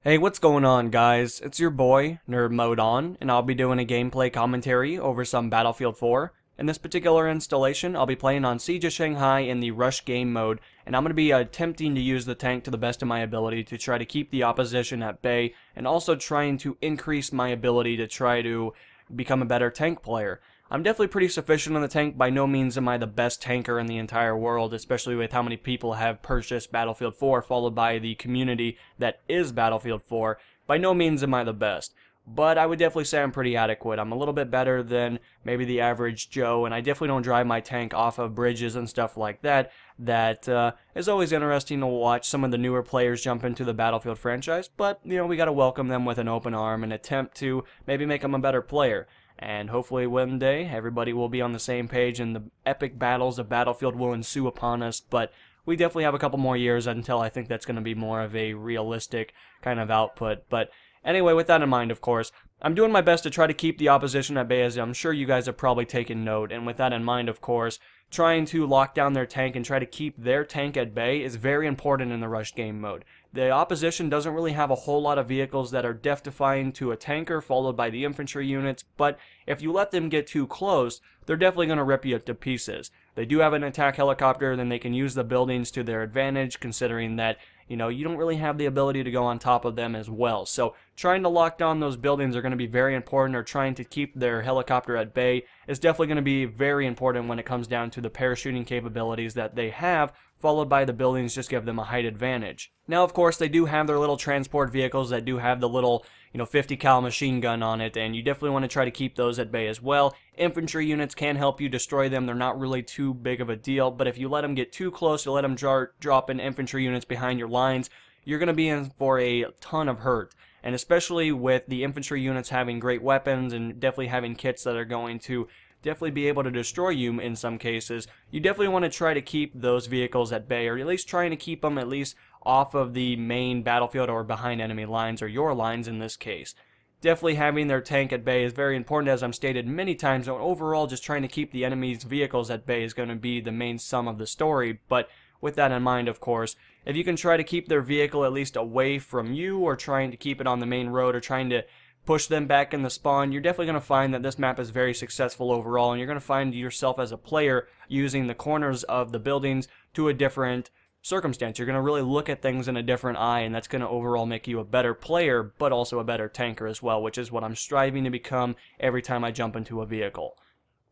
Hey, what's going on, guys? It's your boy, Nerd Mode On, and I'll be doing a gameplay commentary over some Battlefield 4. In this particular installation, I'll be playing on Siege of Shanghai in the Rush game mode, and I'm going to be attempting to use the tank to the best of my ability to try to keep the opposition at bay, and also trying to increase my ability to try to become a better tank player. I'm definitely pretty sufficient in the tank. By no means am I the best tanker in the entire world, especially with how many people have purchased Battlefield 4, followed by the community that is Battlefield 4. By no means am I the best, but I would definitely say I'm pretty adequate. I'm a little bit better than maybe the average Joe, and I definitely don't drive my tank off of bridges and stuff like that. That is always interesting to watch some of the newer players jump into the Battlefield franchise, but, you know, we gotta welcome them with an open arm and attempt to maybe make them a better player. And hopefully one day everybody will be on the same page and the epic battles of Battlefield will ensue upon us, but we definitely have a couple more years until I think that's going to be more of a realistic kind of output. But anyway, with that in mind, of course, I'm doing my best to try to keep the opposition at bay, as I'm sure you guys have probably taken note, and with that in mind, of course, trying to lock down their tank and try to keep their tank at bay is very important in the rush game mode. The opposition doesn't really have a whole lot of vehicles that are death-defying to a tanker, followed by the infantry units, but if you let them get too close, they're definitely going to rip you to pieces. They do have an attack helicopter, then they can use the buildings to their advantage, considering that, you know, you don't really have the ability to go on top of them as well. So trying to lock down those buildings are going to be very important, or trying to keep their helicopter at bay is definitely going to be very important when it comes down to the parachuting capabilities that they have, followed by the buildings just give them a height advantage. Now, of course, they do have their little transport vehicles that do have the little, 50 cal machine gun on it, and you definitely want to try to keep those at bay as well. Infantry units can help you destroy them. They're not really too big of a deal, but if you let them get too close, you let them drop in infantry units behind your lines, you're going to be in for a ton of hurt. And especially with the infantry units having great weapons and definitely having kits that are going to definitely be able to destroy you in some cases, you definitely want to try to keep those vehicles at bay, or at least trying to keep them at least off of the main battlefield or behind enemy lines, or your lines in this case. Definitely having their tank at bay is very important, as I'm stated many times. Overall, just trying to keep the enemy's vehicles at bay is going to be the main sum of the story, but with that in mind, of course, if you can try to keep their vehicle at least away from you, or trying to keep it on the main road, or trying to push them back in the spawn, you're definitely going to find that this map is very successful overall, and you're going to find yourself as a player using the corners of the buildings to a different circumstance. You're going to really look at things in a different eye, and that's going to overall make you a better player, but also a better tanker as well, which is what I'm striving to become every time I jump into a vehicle.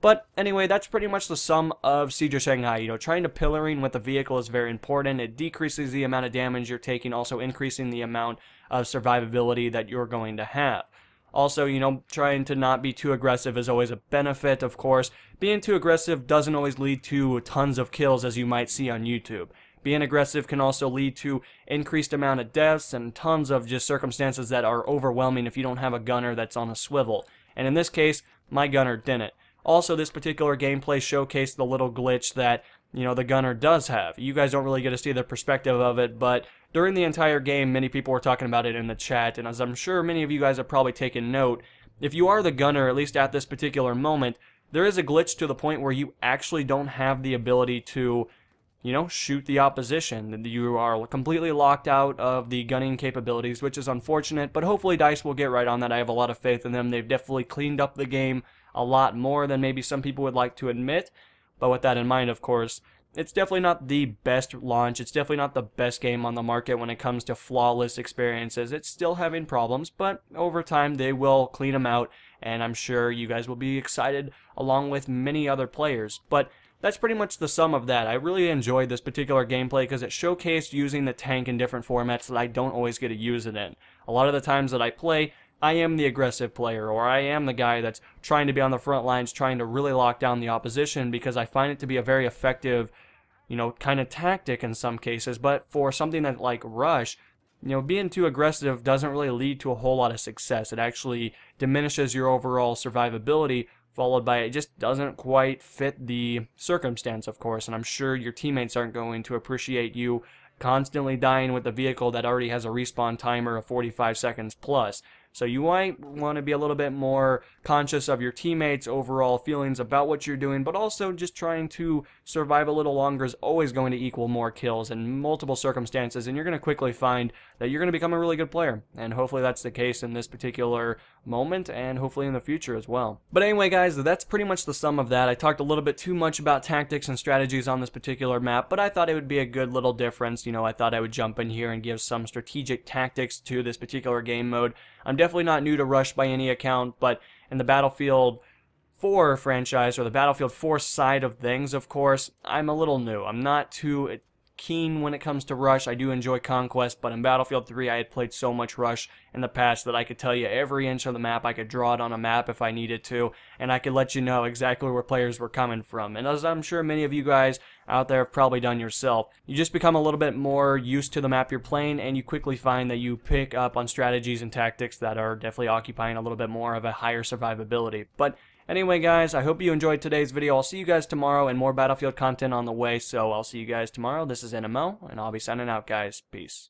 But anyway, that's pretty much the sum of Siege of Shanghai. Trying to pillaring with the vehicle is very important. It decreases the amount of damage you're taking, also increasing the amount of survivability that you're going to have. Also, trying to not be too aggressive is always a benefit, of course. Being too aggressive doesn't always lead to tons of kills, as you might see on YouTube. Being aggressive can also lead to increased amount of deaths and tons of just circumstances that are overwhelming if you don't have a gunner that's on a swivel. And in this case, my gunner didn't. Also, this particular gameplay showcased the little glitch that, the gunner does have. You guys don't really get to see the perspective of it, but during the entire game, many people were talking about it in the chat, and as I'm sure many of you guys have probably taken note, if you are the gunner, at least at this particular moment, there is a glitch to the point where you actually don't have the ability to, shoot the opposition. You are completely locked out of the gunning capabilities, which is unfortunate, but hopefully DICE will get right on that. I have a lot of faith in them. They've definitely cleaned up the game a lot more than maybe some people would like to admit, but with that in mind, of course, it's definitely not the best launch. It's definitely not the best game on the market when it comes to flawless experiences. It's still having problems, but over time they will clean them out, and I'm sure you guys will be excited along with many other players. But that's pretty much the sum of that. I really enjoyed this particular gameplay because it showcased using the tank in different formats that I don't always get to use it in. A lot of the times that I play, I am the aggressive player, or I am the guy that's trying to be on the front lines, trying to really lock down the opposition, because I find it to be a very effective, kind of tactic in some cases. But for something that like Rush, being too aggressive doesn't really lead to a whole lot of success. It actually diminishes your overall survivability, followed by it just doesn't quite fit the circumstance, of course, and I'm sure your teammates aren't going to appreciate you constantly dying with a vehicle that already has a respawn timer of 45 seconds plus. So you might want to be a little bit more conscious of your teammates' overall feelings about what you're doing, but also just trying to survive a little longer is always going to equal more kills in multiple circumstances, and you're going to quickly find that you're going to become a really good player. And hopefully that's the case in this particular moment, and hopefully in the future as well. But anyway, guys, that's pretty much the sum of that. I talked a little bit too much about tactics and strategies on this particular map, but I thought it would be a good little difference. You know, I thought I would jump in here and give some strategic tactics to this particular game mode. I'm definitely not new to Rush by any account, but in the Battlefield 4 franchise, or the Battlefield 4 side of things, of course, I'm a little new. I'm not too keen when it comes to Rush. I do enjoy Conquest, but in Battlefield 3 I had played so much Rush in the past that I could tell you every inch of the map. I could draw it on a map if I needed to, and I could let you know exactly where players were coming from. And as I'm sure many of you guys out there have probably done yourself, you just become a little bit more used to the map you're playing, and you quickly find that you pick up on strategies and tactics that are definitely occupying a little bit more of a higher survivability. But anyway, guys, I hope you enjoyed today's video. I'll see you guys tomorrow, and more Battlefield content on the way, so I'll see you guys tomorrow. This is NMO, and I'll be signing out, guys. Peace.